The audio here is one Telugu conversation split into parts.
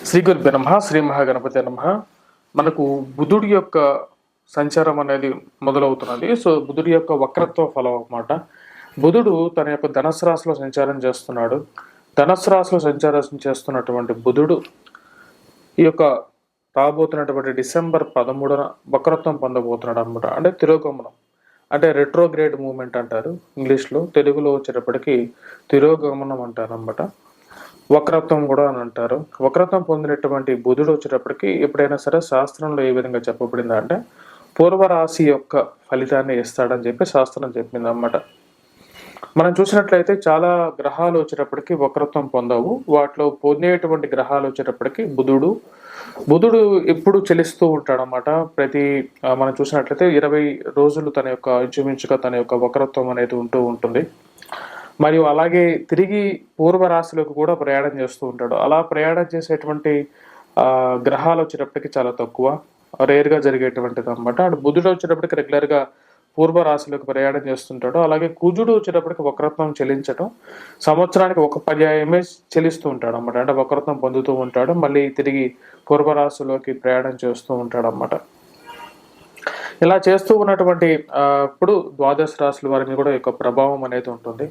శ్రీ గురుభ్యో నమః శ్రీ మహాగణపతి నమః. మనకు బుధుడి యొక్క సంచారం అనేది మొదలవుతున్నది. సో బుధుడి యొక్క వక్రత్వ ఫలం అన్నమాట. బుధుడు తన యొక్క ధనుసు రాశిలో సంచారం చేస్తున్నాడు. ధనుసు రాశిలో సంచారం చేస్తున్నటువంటి బుధుడు ఈ యొక్క రాబోతున్నటువంటి డిసెంబర్ 13న వక్రత్వం పొందబోతున్నాడు అనమాట. అంటే తిరోగమనం, అంటే రెట్రోగ్రేడ్ మూవ్మెంట్ అంటారు ఇంగ్లీష్లో. తెలుగులో వచ్చేటప్పటికి తిరోగమనం అంటారు అనమాట. వక్రత్వం కూడా అని అంటారు. వక్రత్వం పొందినటువంటి బుధుడు వచ్చేటప్పటికి ఎప్పుడైనా సరే శాస్త్రంలో ఏ విధంగా చెప్పబడింది అంటే పూర్వరాశి యొక్క ఫలితాన్ని ఇస్తాడని చెప్పి శాస్త్రం చెప్పింది అన్నమాట. మనం చూసినట్లయితే చాలా గ్రహాలు వచ్చేటప్పటికి వక్రత్వం పొందవు. వాటిలో పొందేటువంటి గ్రహాలు వచ్చేటప్పటికి బుధుడు ఎప్పుడు చలిస్తూ ఉంటాడనమాట. మనం చూసినట్లయితే 20 రోజులు తన యొక్క ఇంచుమించుగా తన యొక్క వక్రత్వం అనేది ఉంటూ ఉంటుంది. మరియు అలాగే తిరిగి పూర్వ రాశిలోకి కూడా ప్రయాణం చేస్తూ ఉంటాడు. అలా ప్రయాణం చేసేటువంటి గ్రహాలు వచ్చేటప్పటికి చాలా తక్కువ, రేర్గా జరిగేటువంటిది అనమాట. అటు బుధుడు వచ్చేటప్పటికి రెగ్యులర్గా పూర్వ రాశిలోకి ప్రయాణం చేస్తుంటాడు. అలాగే కుజుడు వచ్చేటప్పటికి వక్రత్వం చెల్లించడం సంవత్సరానికి ఒక పర్యాయమే చెల్లిస్తూ ఉంటాడు అనమాట. అంటే వక్రత్వం పొందుతూ ఉంటాడు, మళ్ళీ తిరిగి పూర్వ రాశిలోకి ప్రయాణం చేస్తూ ఉంటాడు అనమాట. ఇలా చేస్తూ ఉన్నటువంటి ఇప్పుడు ద్వాదశ రాశుల వారి మీద కూడా యొక్క ప్రభావం అనేది ఉంటుంది.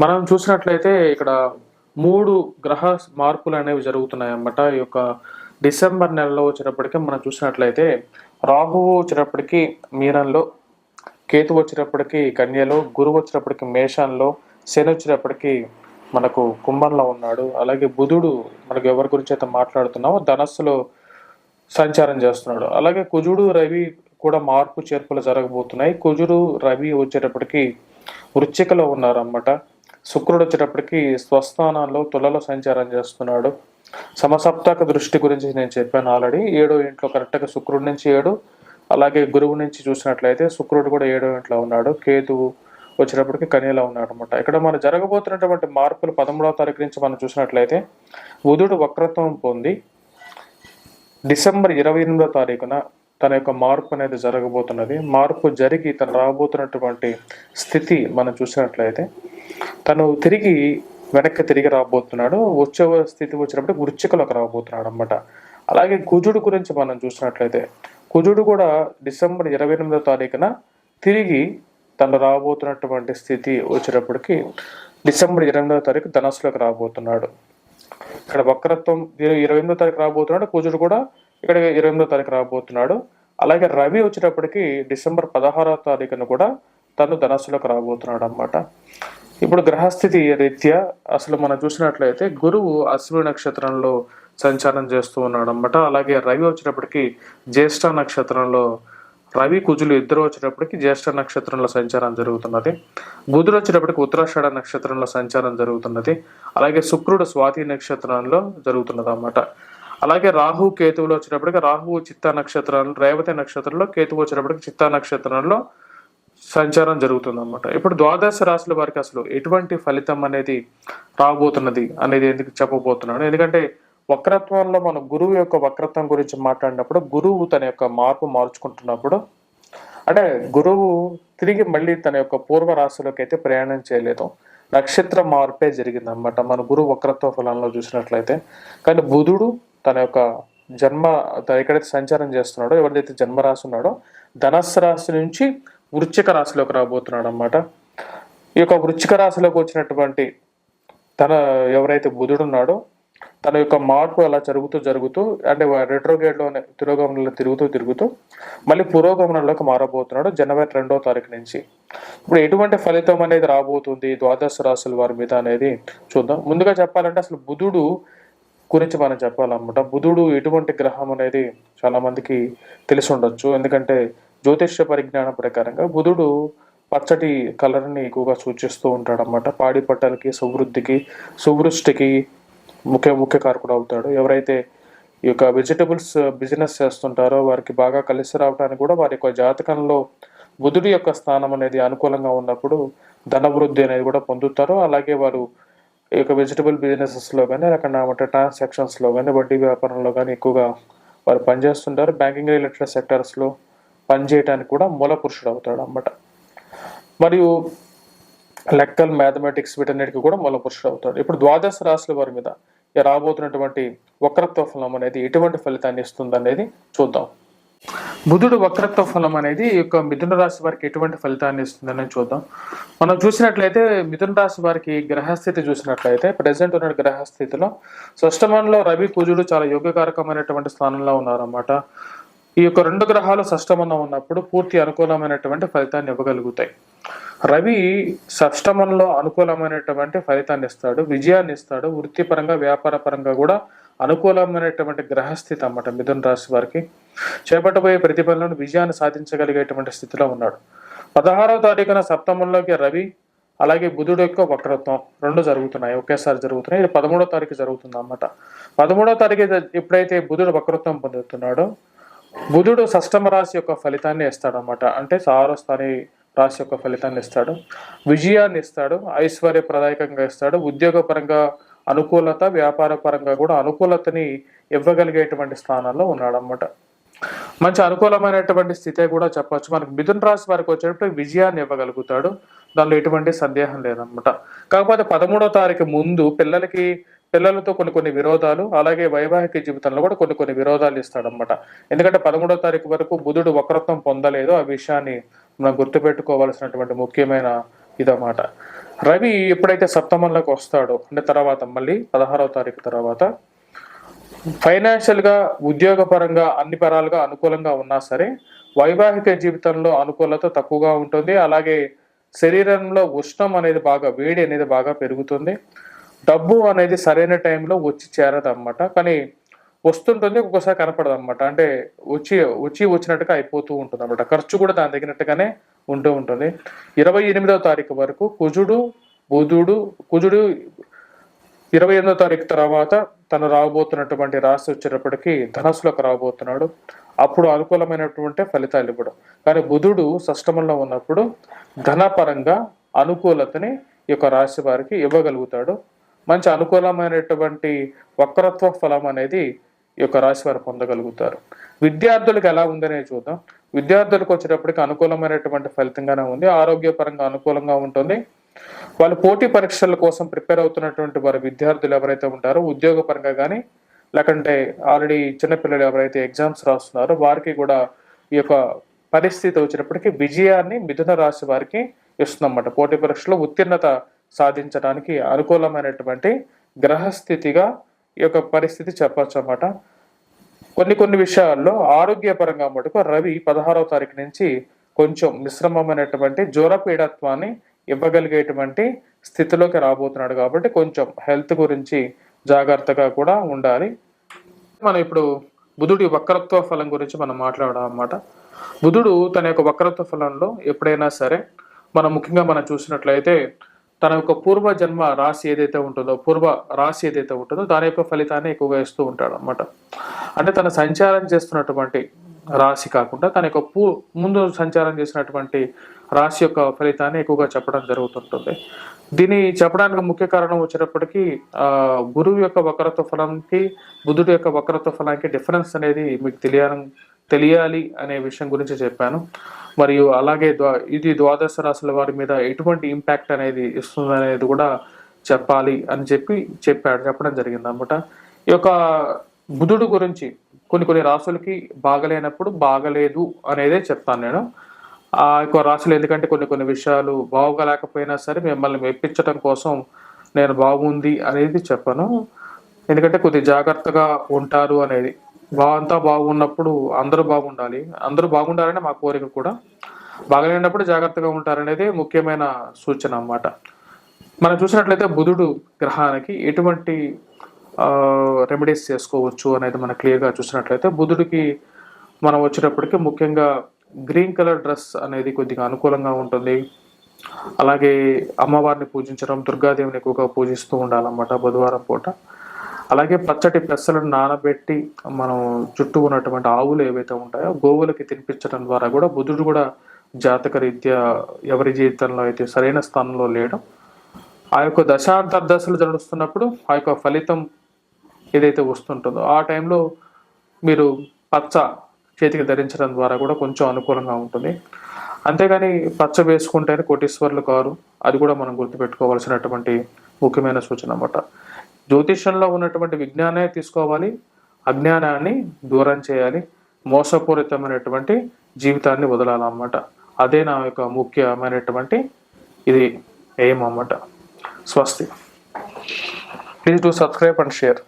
మనం చూసినట్లయితే ఇక్కడ 3 గ్రహ మార్పులు అనేవి జరుగుతున్నాయి అన్నమాట. ఈ యొక్క డిసెంబర్ నెలలో వచ్చేటప్పటికి మనం చూసినట్లయితే రాహువు వచ్చేటప్పటికి మీనంలో, కేతు వచ్చేటప్పటికి కన్యలో, గురువు వచ్చేటప్పటికి మేషంలో, శని వచ్చేటప్పటికి మనకు కుంభంలో ఉన్నాడు. అలాగే బుధుడు మనకు ఎవరి గురించి అయితే మాట్లాడుతున్నామో ధనస్సులో సంచారం చేస్తున్నాడు. అలాగే కుజుడు రవి కూడా మార్పు చేర్పులు జరగబోతున్నాయి. కుజుడు రవి వచ్చేటప్పటికి వృశ్చికలో ఉన్నారన్నమాట. శుక్రుడు వచ్చేటప్పటికి స్వస్థానంలో తులలో సంచారం చేస్తున్నాడు. సమసప్తక దృష్టి గురించి నేను చెప్పాను ఆల్రెడీ. 7వ ఇంట్లో కరెక్ట్గా శుక్రుడి నుంచి 7, అలాగే గురువు నుంచి చూసినట్లయితే శుక్రుడు కూడా 7వ ఇంట్లో ఉన్నాడు. కేతువు వచ్చేటప్పటికి కన్యలో ఉన్నాడు అనమాట. ఇక్కడ మనం జరగబోతున్నటువంటి మార్పులు 13వ తారీఖు నుంచి మనం చూసినట్లయితే బుధుడు వక్రత్వం పొంది డిసెంబర్ 28వ తారీఖున తన యొక్క మార్పు అనేది జరగబోతున్నది. మార్పు జరిగి తను రాబోతున్నటువంటి స్థితి మనం చూసినట్లయితే తను వెనక్కి తిరిగి రాబోతున్నాడు. వచ్చే స్థితి వచ్చినప్పుడు వృశ్చికలోకి రాబోతున్నాడు అనమాట. అలాగే కుజుడు గురించి మనం చూసినట్లయితే కుజుడు కూడా డిసెంబర్ 28వ తారీఖున తిరిగి తను రాబోతున్నటువంటి స్థితి వచ్చేటప్పటికి డిసెంబర్ 28వ తారీఖు ధనస్సులోకి రాబోతున్నాడు. ఇక్కడ వక్రత్వం 28వ తారీఖు రాబోతున్నాడు. కుజుడు కూడా ఇక్కడ 28వ తారీఖు రాబోతున్నాడు. అలాగే రవి వచ్చేటప్పటికి డిసెంబర్ 16వ తారీఖున కూడా తను ధనస్సులోకి రాబోతున్నాడు అన్నమాట. ఇప్పుడు గ్రహస్థితి రీత్యా అసలు మనం చూసినట్లయితే గురువు అశ్విని నక్షత్రంలో సంచారం చేస్తూ ఉన్నాడు అన్నమాట. అలాగే రవి వచ్చేటప్పటికి జ్యేష్ఠ నక్షత్రంలో, రవి కుజులు ఇద్దరు వచ్చేటప్పటికి జ్యేష్ఠ నక్షత్రంలో సంచారం జరుగుతున్నది. బుధుడు వచ్చేటప్పటికి ఉత్తరాషాఢ నక్షత్రంలో సంచారం జరుగుతున్నది. అలాగే శుక్రుడు స్వాతి నక్షత్రంలో జరుగుతున్నది అన్నమాట. అలాగే రాహు కేతువులు వచ్చేటప్పటికి రాహువు చిత్తా నక్షత్రంలో, రేవతి నక్షత్రంలో, కేతువు వచ్చేటప్పటికి చిత్తా నక్షత్రంలో సంచారం జరుగుతుంది అన్నమాట. ఇప్పుడు ద్వాదశ రాశుల వారికి అసలు ఎటువంటి ఫలితం అనేది రాబోతున్నది అనేది ఎందుకు చెప్పబోతున్నాను. ఎందుకంటే వక్రత్వంలో మనం గురువు యొక్క వక్రత్వం గురించి మాట్లాడినప్పుడు గురువు తన యొక్క మార్చుకుంటున్నప్పుడు, అంటే గురువు తిరిగి మళ్ళీ తన యొక్క పూర్వ రాశిలోకి అయితే ప్రయాణం చేయలేదు, నక్షత్ర మార్పే జరిగింది అన్నమాట మన గురువు వక్రత్వ ఫలంలో చూసినట్లయితే. కానీ బుధుడు తన యొక్క ఎక్కడైతే సంచారం చేస్తున్నాడో, ఎవరిదైతే జన్మరాశి ఉన్నాడో ధనస్సు రాశి నుంచి వృశ్చిక రాశిలోకి రాబోతున్నాడు అన్నమాట. ఈ యొక్క వృశ్చిక రాశిలోకి వచ్చినటువంటి ఎవరైతే బుధుడు ఉన్నాడో తన యొక్క మార్పు అలా జరుగుతూ అంటే రెట్రోగేడ్లోనే తిరోగమనంలో తిరుగుతూ మళ్ళీ పురోగమనంలోకి మారబోతున్నాడు జనవరి 2వ తారీఖు నుంచి. ఇప్పుడు ఎటువంటి ఫలితం అనేది రాబోతుంది ద్వాదశ రాశుల వారి మీద అనేది చూద్దాం. ముందుగా చెప్పాలంటే అసలు బుధుడు గురించి మనం చెప్పాలన్నమాట. బుధుడు ఎటువంటి గ్రహం అనేది చాలా మందికి తెలిసి ఉండొచ్చు. ఎందుకంటే జ్యోతిష్య పరిజ్ఞానం ప్రకారంగా బుధుడు పచ్చటి కలర్ని ఎక్కువగా సూచిస్తూ ఉంటాడన్నమాట. పాడి పంటలకి, సువృష్టికి ముఖ్య కారకుడు అవుతాడు. ఎవరైతే ఈ యొక్క వెజిటబుల్స్ బిజినెస్ చేస్తుంటారో వారికి బాగా కలిసి రావడానికి కూడా వారి యొక్క జాతకంలో బుధుడి యొక్క స్థానం అనేది అనుకూలంగా ఉన్నప్పుడు ధనవృద్ధి అనేది కూడా పొందుతారు. అలాగే వారు ఈ యొక్క వెజిటబుల్ బిజినెసెస్లో కానీ, లేకపోతే ట్రాన్సాక్షన్స్లో కానీ, వడ్డీ వ్యాపారంలో కానీ ఎక్కువగా వారు పనిచేస్తుంటారు. బ్యాంకింగ్ రిలేటెడ్ సెక్టర్స్లో పనిచేయడానికి కూడా మూల పురుషుడు అవుతాడు అన్నమాట. మరియు లెక్కలు, మ్యాథమెటిక్స్ వీటన్నిటికీ కూడా మూల పురుషుడు అవుతాడు. ఇప్పుడు ద్వాదశ రాశుల వారి మీద రాబోతున్నటువంటి వక్రత్వ ఫలం అనేది ఎటువంటి ఫలితాన్ని ఇస్తుంది అనేది చూద్దాం. బుధుడు వక్రత్వ ఫలం అనేది ఈ యొక్క మిథున రాశి వారికి ఎటువంటి ఫలితాన్ని ఇస్తుందని చూద్దాం. మనం చూసినట్లయితే మిథున రాశి వారికి గ్రహస్థితి చూసినట్లయితే ప్రజెంట్ ఉన్న గ్రహస్థితిలో షష్టమంలో రవి కుజుడు చాలా యోగకారకమైనటువంటి స్థానంలో ఉన్నారన్నమాట. ఈ యొక్క రెండు గ్రహాలు షష్టమంలో ఉన్నప్పుడు పూర్తి అనుకూలమైనటువంటి ఫలితాన్ని ఇవ్వగలుగుతాయి. రవి షష్టమంలో అనుకూలమైనటువంటి ఫలితాన్ని ఇస్తాడు, విజయాన్ని ఇస్తాడు. వృత్తిపరంగా వ్యాపార పరంగా కూడా అనుకూలమైనటువంటి గ్రహస్థితి అన్నమాట. మిథున రాశి వారికి చేపట్టబోయే ప్రతి పనులను విజయాన్ని సాధించగలిగేటువంటి స్థితిలో ఉన్నాడు. 16వ తారీఖున సప్తమంలోకి రవి అలాగే బుధుడు యొక్క వక్రత్వం రెండు జరుగుతున్నాయి, ఒకేసారి జరుగుతున్నాయి. ఇది 13వ తారీఖు జరుగుతుంది అన్నమాట. 13వ తారీఖు ఎప్పుడైతే బుధుడు వక్రత్వం పొందుతున్నాడో బుధుడు షష్టమ రాశి యొక్క ఫలితాన్ని ఇస్తాడనమాట. అంటే 6వ స్థాయి రాశి యొక్క ఫలితాన్ని ఇస్తాడు, విజయాన్ని ఇస్తాడు, ఐశ్వర్యప్రదాయకంగా ఇస్తాడు. ఉద్యోగపరంగా అనుకూలత, వ్యాపార పరంగా కూడా అనుకూలతని ఇవ్వగలిగేటువంటి స్థానాల్లో ఉన్నాడనమాట. మంచి అనుకూలమైనటువంటి స్థితే కూడా చెప్పచ్చు. మనకు మిథున రాశి వారికి వచ్చేటప్పుడు విజయాన్ని ఇవ్వగలుగుతాడు, దానిలో ఎటువంటి సందేహం లేదనమాట. కాకపోతే 13వ తారీఖు ముందు పిల్లలతో కొన్ని విరోధాలు, అలాగే వైవాహిక జీవితంలో కూడా కొన్ని విరోధాలు ఇస్తాడనమాట. ఎందుకంటే 13వ తారీఖు వరకు బుధుడు వక్రత్వం పొందలేదు. ఆ విషయాన్ని మనం గుర్తుపెట్టుకోవాల్సినటువంటి ముఖ్యమైన ఇదన్నమాట. రవి ఎప్పుడైతే సప్తమంలోకి వస్తాడో అంటే తర్వాత మళ్ళీ 16వ తారీఖు తర్వాత ఫైనాన్షియల్ గా ఉద్యోగపరంగా అన్ని పరాలుగా అనుకూలంగా ఉన్నా సరే వైవాహిక జీవితంలో అనుకూలత తక్కువగా ఉంటుంది. అలాగే శరీరంలో ఉష్ణం అనేది వేడి అనేది బాగా పెరుగుతుంది. డబ్బు అనేది సరైన టైంలో వచ్చి చేరదన్నమాట. కానీ వస్తుంటుంది, ఒక్కొక్కసారి కనపడదు అనమాట. అంటే వచ్చినట్టుగా అయిపోతూ ఉంటుంది అనమాట. ఖర్చు కూడా దాని తగినట్టుగానే ఉంటూ ఉంటుంది. 28వ తారీఖు వరకు కుజుడు 28వ తారీఖు తర్వాత తను రాబోతున్నటువంటి రాశి వచ్చేటప్పటికి ధనస్సులోకి రాబోతున్నాడు. అప్పుడు అనుకూలమైనటువంటి ఫలితాలు ఇవ్వడం. కానీ బుధుడు షష్టమంలో ఉన్నప్పుడు ధనపరంగా అనుకూలతని ఈ యొక్క రాశి వారికి ఇవ్వగలుగుతాడు. మంచి అనుకూలమైనటువంటి వక్రత్వ ఫలం అనేది ఈ యొక్క రాశి వారు పొందగలుగుతారు. విద్యార్థులకు ఎలా ఉందనే చూద్దాం. విద్యార్థులకు వచ్చేటప్పటికి అనుకూలమైనటువంటి ఫలితంగానే ఉంది. ఆరోగ్యపరంగా అనుకూలంగా ఉంటుంది. వాళ్ళు పోటీ పరీక్షల కోసం ప్రిపేర్ అవుతున్నటువంటి వారి విద్యార్థులు ఎవరైతే ఉంటారో ఉద్యోగ పరంగా కానీ లేకంటే ఆల్రెడీ చిన్నపిల్లలు ఎవరైతే ఎగ్జామ్స్ రాస్తున్నారో వారికి కూడా ఈ యొక్క పరిస్థితి వచ్చినప్పటికీ విజయాన్ని మిథున రాశి వారికి ఇస్తుందన్నమాట. పోటీ పరీక్షలో ఉత్తీర్ణత సాధించడానికి అనుకూలమైనటువంటి గ్రహస్థితిగా ఈ యొక్క పరిస్థితి చెప్పచ్చు అన్నమాట. కొన్ని విషయాల్లో ఆరోగ్యపరంగా మటుకు రవి 16వ తారీఖు నుంచి కొంచెం మిశ్రమమైనటువంటి జ్వరపీడత్వాన్ని ఇవ్వగలిగేటువంటి స్థితిలోకి రాబోతున్నాడు. కాబట్టి కొంచెం హెల్త్ గురించి జాగ్రత్తగా కూడా ఉండాలి. మనం ఇప్పుడు బుధుడి వక్రత్వ ఫలం గురించి మనం మాట్లాడడం అన్నమాట. బుధుడు తన యొక్క వక్రత్వ ఫలంలో ఎప్పుడైనా సరే ముఖ్యంగా మనం చూసినట్లయితే తన యొక్క పూర్వ రాశి ఏదైతే ఉంటుందో దాని యొక్క ఫలితాన్ని ఎక్కువగా ఇస్తూ ఉంటాడు అన్నమాట. అంటే తన సంచారం చేస్తున్నటువంటి రాశి కాకుండా తన యొక్క ముందు సంచారం చేసినటువంటి రాశి యొక్క ఫలితాన్ని ఎక్కువగా చెప్పడం జరుగుతుంటుంది. దీన్ని చెప్పడానికి ముఖ్య కారణం వచ్చేటప్పటికి గురువు యొక్క వక్రత్వ ఫలంకి బుధుడు యొక్క వక్రత్వ ఫలానికి డిఫరెన్స్ అనేది మీకు తెలియాలి అనే విషయం గురించి చెప్పాను. మరియు అలాగే ఇది ద్వాదశ రాశుల వారి మీద ఎటువంటి ఇంపాక్ట్ అనేది ఇస్తుంది అనేది కూడా చెప్పాలి అని చెప్పడం జరిగింది అన్నమాట. ఈ యొక్క బుధుడు గురించి కొన్ని రాశులకి బాగలేనప్పుడు బాగలేదు అనేదే చెప్తాను నేను. ఆ యొక్క రాశులు ఎందుకంటే కొన్ని విషయాలు బాగోలేకపోయినా సరే మిమ్మల్ని మెప్పించడం కోసం నేను బాగుంది అనేది చెప్పను. ఎందుకంటే కొద్దిగా జాగ్రత్తగా ఉంటారు అనేది. అంతా బాగున్నప్పుడు అందరూ బాగుండాలి, అందరూ బాగుండాలని మా కోరిక కూడా. బాగలేనప్పుడు జాగ్రత్తగా ఉంటారనేది ముఖ్యమైన సూచన అన్నమాట. మనం చూసినట్లయితే బుధుడు గ్రహానికి ఎటువంటి రెమెడీస్ చేసుకోవచ్చు అనేది మనం క్లియర్గా చూసినట్లయితే బుధుడికి మనం వచ్చేటప్పటికి ముఖ్యంగా గ్రీన్ కలర్ డ్రెస్ అనేది కొద్దిగా అనుకూలంగా ఉంటుంది. అలాగే అమ్మవారిని పూజించడం, దుర్గాదేవిని ఎక్కువగా పూజిస్తూ ఉండాలన్నమాట బుధవారం పూట. అలాగే పచ్చటి పెసలను నానబెట్టి మనం చుట్టూ ఉన్నటువంటి ఆవులు ఏవైతే ఉంటాయో గోవులకి తినిపించడం ద్వారా కూడా బుధుడు కూడా జాతక రీత్యా ఎవరి జీవితంలో అయితే సరైన స్థానంలో లేడం, ఆ యొక్క దశాంతర్దశలు జరుగుతున్నప్పుడు ఆ యొక్క ఫలితం ఏదైతే వస్తుంటుందో ఆ టైంలో మీరు పచ్చ చేతికి ధరించడం ద్వారా కూడా కొంచెం అనుకూలంగా ఉంటుంది. అంతేగాని పచ్చ వేసుకుంటేనే కోటీశ్వర్లు కారు, అది కూడా మనం గుర్తుపెట్టుకోవాల్సినటువంటి ముఖ్యమైన సూచన అన్నమాట. జ్యోతిష్యంలో ఉన్నటువంటి విజ్ఞానాన్ని తీసుకోవాలి, అజ్ఞానాన్ని దూరం చేయాలి, మోసపూరితమైనటువంటి జీవితాన్ని వదలాలన్నమాట. అదే నా యొక్క ముఖ్యమైనటువంటి ఇది ఎయిమ్ అన్నమాట. స్వస్తి. Please do subscribe and share.